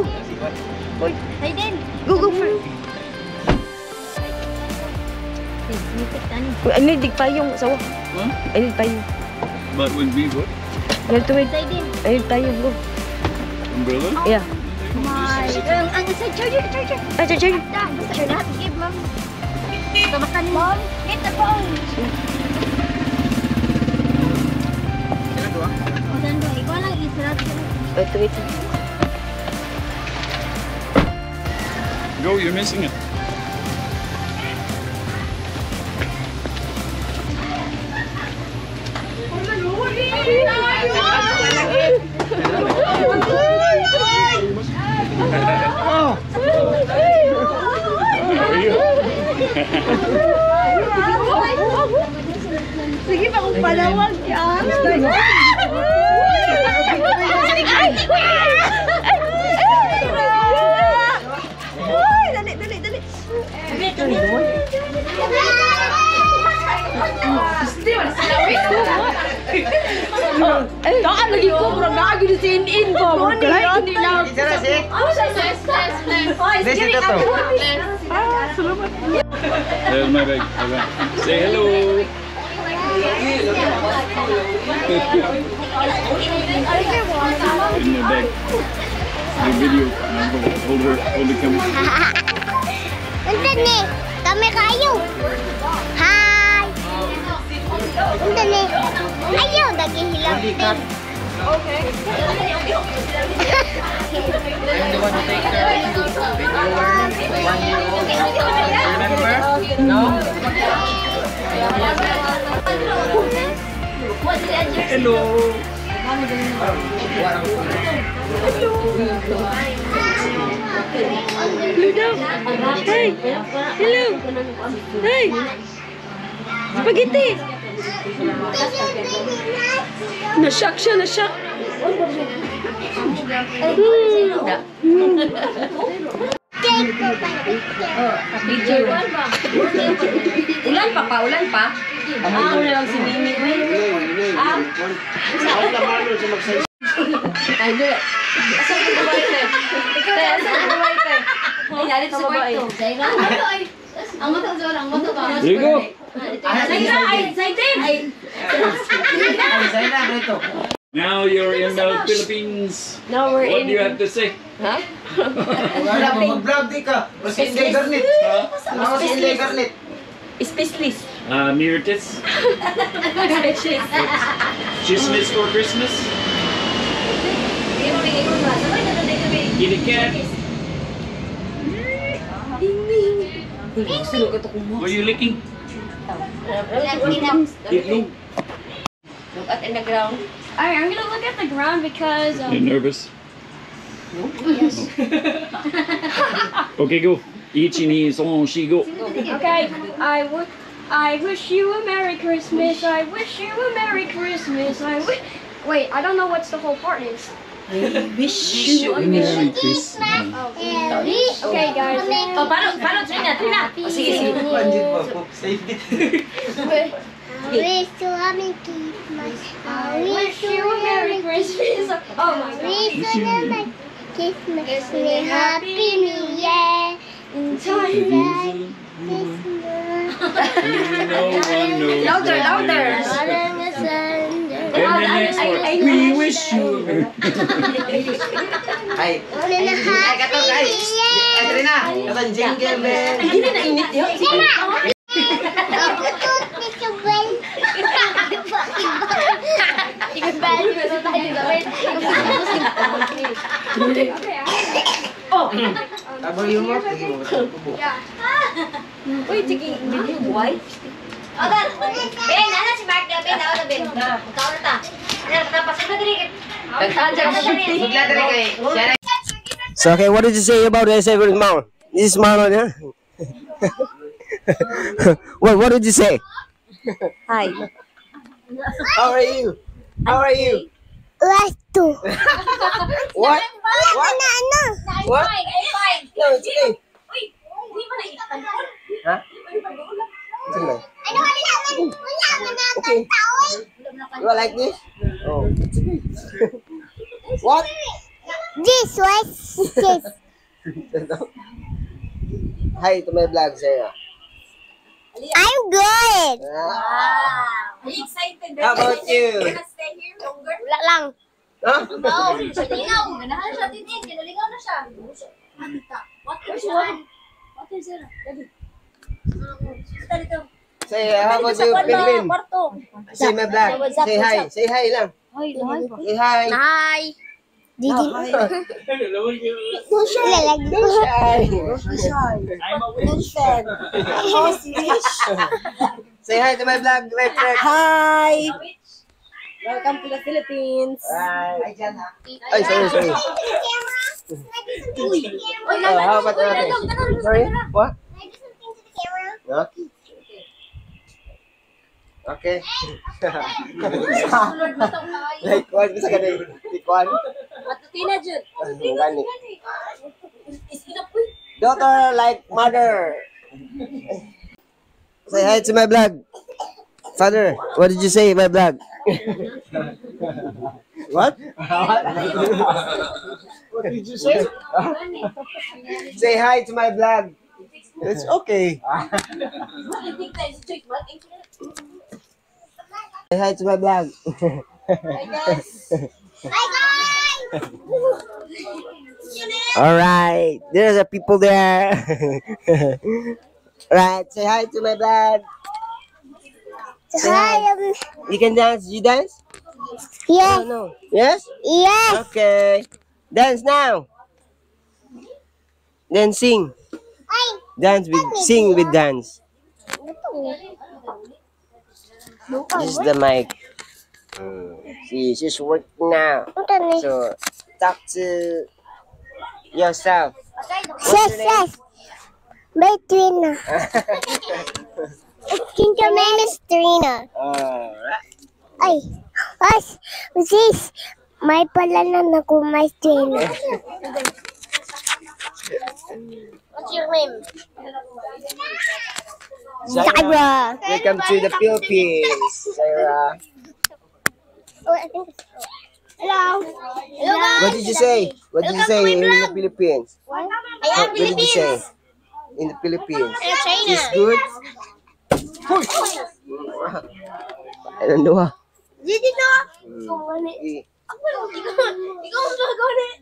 go. Boy. Go for. I need payong sawa. I need payong. But would be what? You have to wait. I need payong. Go. Umbrella? Yeah. Ang charger. Ah, charger. Charger lahat. Give, ma'am. Tabakan, ma'am. Get the phone. Ikaw lang isulat. Wait. Go, you're missing it. Sige pa kung palawag yan. Dali. Daan lagi ko, murag lagi di sin-in ko. Kahit hindi lang. There's my bag. Okay. Say hello. In your bag. Your video. Hold the camera. Undan ni, kami kayo. Hi. Undan ni. Ayo, daging hilang. Okay. No. Hello. Hey. Hello. Hey. Spaghetti. Na-shock siya. Ulan pa. Ako na lang si Mimi. Ay, do it. Asa ko ba ito? Ay, nalit sa kwarto. Ang moto ba? There you go. Now you're in the Philippines. Now we're What in. do you have to say? Huh? Wala mo mag-vlog di ka. Kasi hindi garnet. Kasi hindi garnet. Specialist. Miritis. Specialist. Chismis for Christmas. Kitty cat. What are you licking? Itlog. Look at in the ground. Alright, I'm gonna look at the ground because You're nervous? yes. Okay, go. Ichi, son, she, go. Okay, I wish you a Merry Christmas. I wish you a Merry Christmas. Wait, I don't know what's the whole part is. I wish you a Merry Christmas. Okay, guys. Oh, paano, Trina. Oh, sige. Panjit mo. Safety. I wish you a Merry Christmas. I wish you a Merry Christmas. Oh my God. Wish you a Merry Christmas and a Happy New Year. Enjoy life. No one knows. Louder. And the next one. We wish you. Ay. And a Happy New Year. Trina. Katang jingle bell. Hindi na init yun. Sige. Oh! Tabang yung mo. Sige mo. Tubo. Wait, sige. White? Ben, nana si Mark Ben, ako na Ben. Ikaw na ta. Napasok na diri. Bigla dali kay. So, okay, what did you say about the Savoring Mount? This is Mount, yeah? What did you say? Hi. How are you? Ep.2. What? What? What? No, it's okay. Huh? Sige. Okay. You are like this? Oh, it's okay. What? This was this. Hi to my vlog, Sarah. I'm good. Are you excited? How about you? Gonna stay here longer? Wala lang. Huh? Oo, nalingaw. Ganahan siya din eh. Kinalingaw na siya. Water siya. Water siya. Dali. Dali to. Say, how about you, Pimpin? Kwarto. Say my vlog. Say hi. Say hi lang. Ay, lahat. Say hi. Hi. Didi. Lalagyan ko. Hi. Say hi to my vlog, Rex. Hi! Welcome to the Philippines. Hi. Ay, sorry. How about natin? Sorry? What? Huh? Okay. Like, what? Bisa ka na ikuan? Matutina, Jud. Gani. Daughter like mother. Say hi to my vlog. Father, what did you say in my vlog? What? What did you say? Say hi to my vlog. It's okay. Say hi to my vlog. Bye guys. All right, there's a people there. Right, say hi to my vlog. Hi. You can dance. You dance? Yes. Oh, no. Yes? Yes. Okay. Dance now. Then sing. Ay. Dance with sing with dance. This is the mic. See, she's working now. So talk to yourself. What's your name? Yes. By Trina. I think your name is Trina. Alright. Ay. What's this? May pala na nakumay Trina. What's your name? Sarah. Welcome to the Philippines, Sarah. Oh, I think it's... Hello. Hello guys. What did you say? What did you say in the Philippines? Ayan, What did you say Philippines. in the Philippines? China. She's good? I don't know. Did you know? Eh, Ikaw ang gagawin.